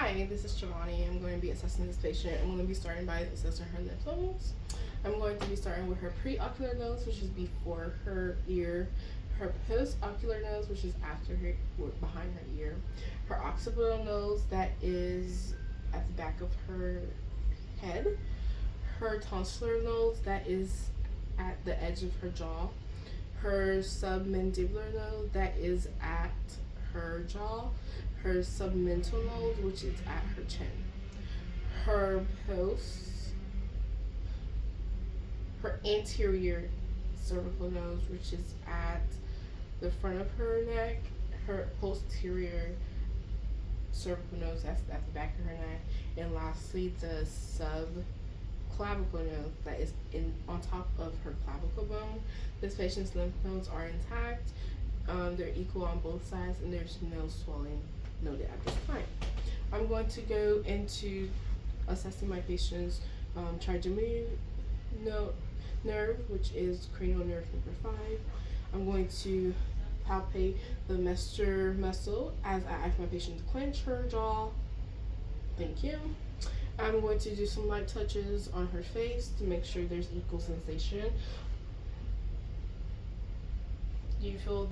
Hi, this is Giovanni. I'm going to be assessing this patient. I'm going to be starting by assessing her lymph nodes. I'm going to be starting with her preocular nodes, which is before her ear, her postocular nodes, which is after her, behind her ear, her occipital nodes, that is at the back of her head, her tonsillar nodes, that is at the edge of her jaw, her submandibular node, that is at her jaw, her submental node, which is at her chin, her her anterior cervical node, which is at the front of her neck, her posterior cervical node, that's at the back of her neck, and lastly the subclavicle node, that is on top of her clavicle bone. This patient's lymph nodes are intact. They're equal on both sides, and there's no swelling noted at this time. I'm going to go into assessing my patient's trigeminal nerve, which is cranial nerve number 5. I'm going to palpate the masseter muscle as I ask my patient to clench her jaw. Thank you. I'm going to do some light touches on her face to make sure there's equal sensation. Do you feel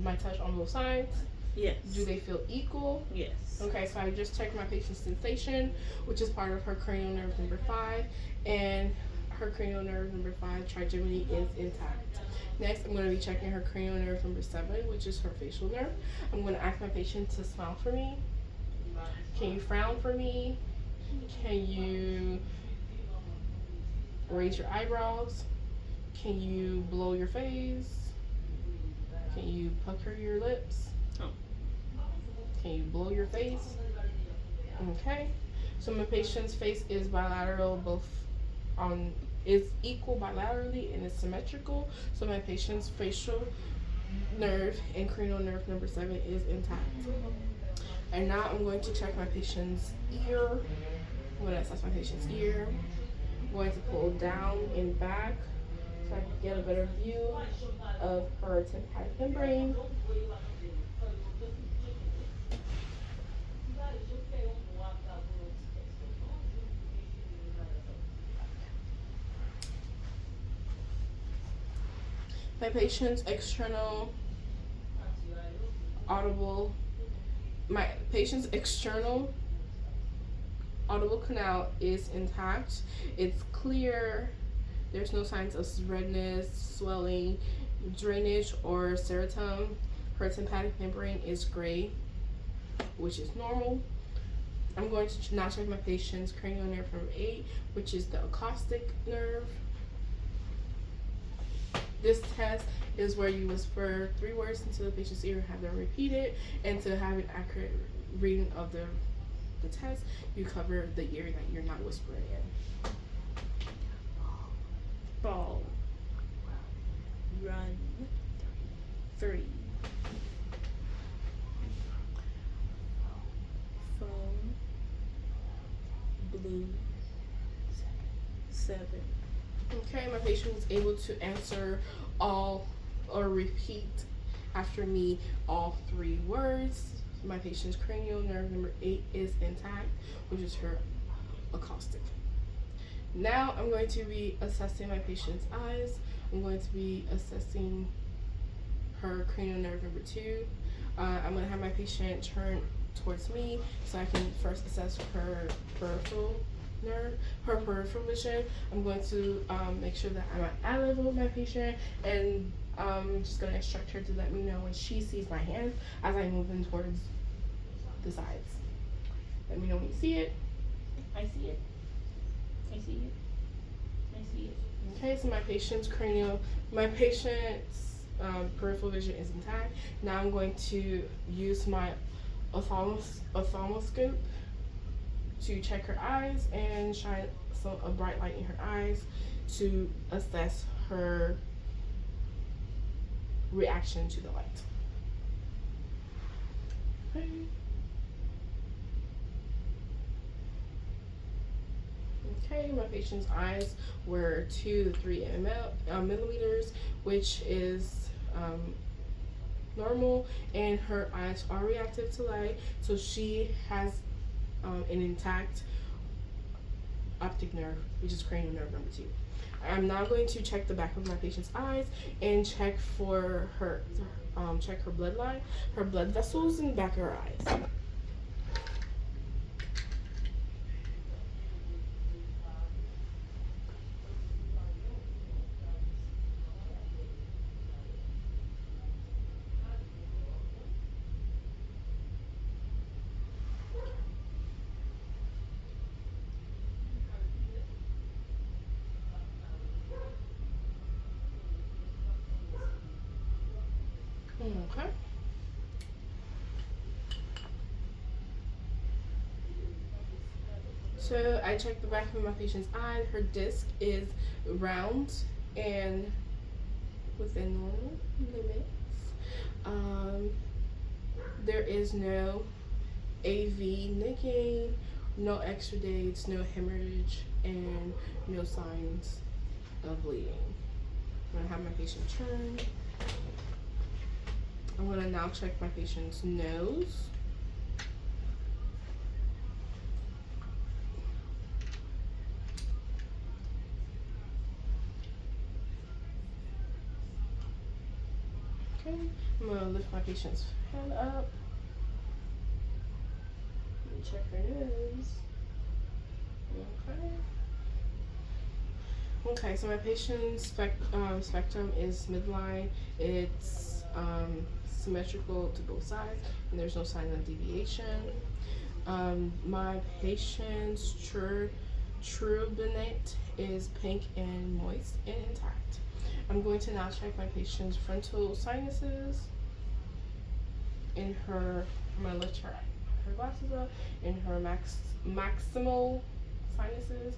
my touch on both sides? Yes. Do they feel equal? Yes. Okay, so I just checked my patient's sensation, which is part of her cranial nerve number 5, and her cranial nerve number 5 trigeminy is intact. Next, I'm going to be checking her cranial nerve number 7, which is her facial nerve. I'm going to ask my patient to smile for me. Can you frown for me? Can you raise your eyebrows? Can you blow your face? Can you pucker your lips? Oh. Can you blow your face? Okay. So my patient's face is bilateral, is equal bilaterally and is symmetrical. So my patient's facial nerve and cranial nerve number 7 is intact. And now I'm going to check my patient's ear. I'm going to assess my patient's ear. I'm going to pull down and back so I can get a better view of her tympanic membrane. My patient's external audible canal is intact. It's clear. There's no signs of redness, swelling, drainage, or serotum. Her tympanic membrane is gray, which is normal. I'm going to now check my patient's cranial nerve number 8, which is the acoustic nerve. This test is where you whisper 3 words into the patient's ear and have them repeat it. And to have an accurate reading of the test, you cover the ear that you're not whispering in. Ball. Run. 3. Phone. Blue. 7. Okay, my patient was able to answer all or repeat after me all 3 words. My patient's cranial nerve number 8 is intact, which is her acoustic. Now I'm going to be assessing my patient's eyes. I'm going to be assessing her cranial nerve number 2. I'm going to have my patient turn towards me so I can first assess her peripheral nerve, her peripheral vision. I'm going to make sure that I'm at eye level with my patient, and I'm just going to instruct her to let me know when she sees my hands as I move them towards the sides. Let me know when you see it. I see it. I see it. I see it. Okay, so my patient's peripheral vision is intact. Now I'm going to use my ophthalmoscope to check her eyes and shine a bright light in her eyes to assess her reaction to the light. Okay. Okay, my patient's eyes were 2 to 3 millimeters, which is normal, and her eyes are reactive to light, so she has an intact optic nerve, which is cranial nerve number 2. I'm now going to check the back of my patient's eyes and check for her, check her bloodline, her blood vessels in the back of her eyes. Okay. So I checked the back of my patient's eye. Her disc is round and within normal limits. There is no AV nicking, no exudates, no hemorrhage, and no signs of bleeding. I'm gonna have my patient turn. I'm gonna now check my patient's nose. Okay, I'm gonna lift my patient's head up and check her nose. Okay. Okay, so my patient's spectrum is midline. It's symmetrical to both sides, and there's no sign of deviation. My patient's turbinate is pink and moist and intact. I'm going to now check my patient's frontal sinuses. In her, I'm gonna lift her glasses up. In her maximal sinuses.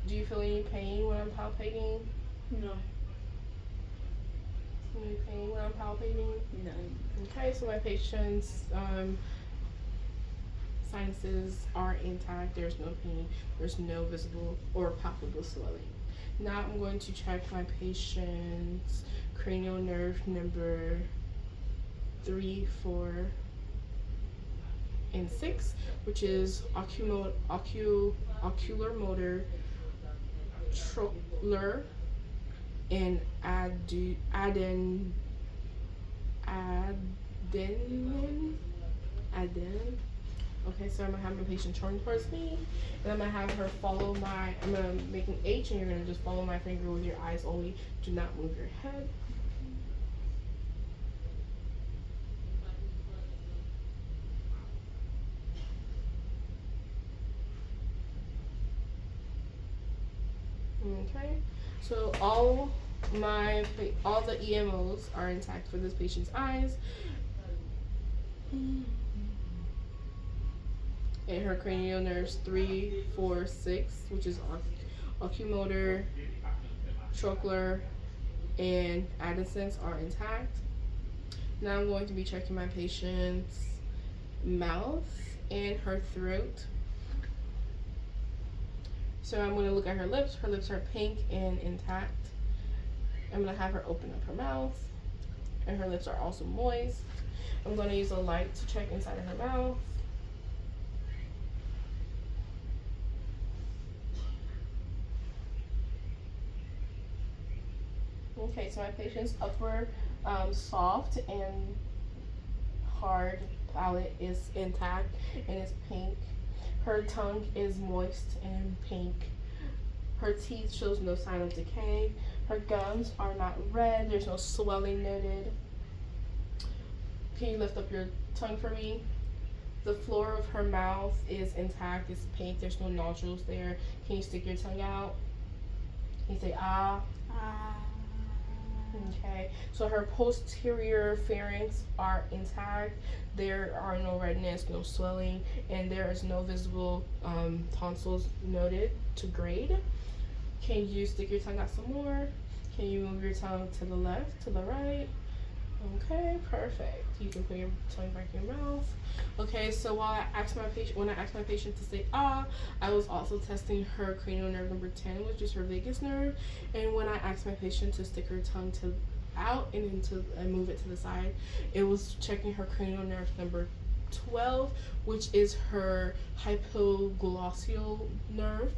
Do you feel any pain when I'm palpating? No. Any pain when I'm palpating? No. Okay, so my patient's sinuses are intact. There's no pain. There's no visible or palpable swelling. Now I'm going to check my patient's cranial nerve number 3, 4, and 6, which is ocular motor, trochlear, and aden. Okay, so I'm gonna have my patient turn towards me, and I'm gonna have her follow my. I'm gonna make an H, and you're gonna just follow my finger with your eyes only. Do not move your head. Okay, so all the EMOs are intact for this patient's eyes. And her cranial nerves 3, 4, 6, which is oculomotor, trochlear, and adducens are intact. Now I'm going to be checking my patient's mouth and her throat. So I'm going to look at her lips. Her lips are pink and intact. I'm going to have her open up her mouth, and her lips are also moist. I'm going to use a light to check inside of her mouth. Okay, so my patient's upper soft and hard palate is intact and is pink. Her tongue is moist and pink. Her teeth shows no sign of decay. Her gums are not red. There's no swelling noted. Can you lift up your tongue for me? The floor of her mouth is intact. It's pink. There's no nodules there. Can you stick your tongue out? Can you say ah? Ah. Okay, so her posterior pharynx are intact. There are no redness, no swelling, and there is no visible tonsils noted to grade. Can you stick your tongue out some more? Can you move your tongue to the left, to the right? Okay, perfect. You can put your tongue back in your mouth. Okay, so when I asked my patient to say ah, I was also testing her cranial nerve number 10, which is her vagus nerve. And when I asked my patient to stick her tongue out and move it to the side, it was checking her cranial nerve number 12, which is her hypoglossal nerve.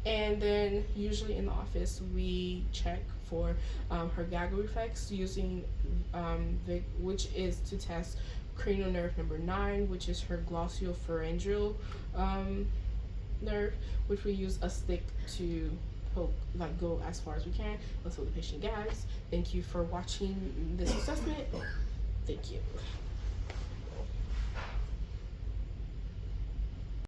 And then usually in the office we check for her gag reflex using which is to test cranial nerve number 9, which is her glossopharyngeal nerve, which we use a stick to poke, like go as far as we can until the patient gags. Thank you for watching this assessment. Thank you.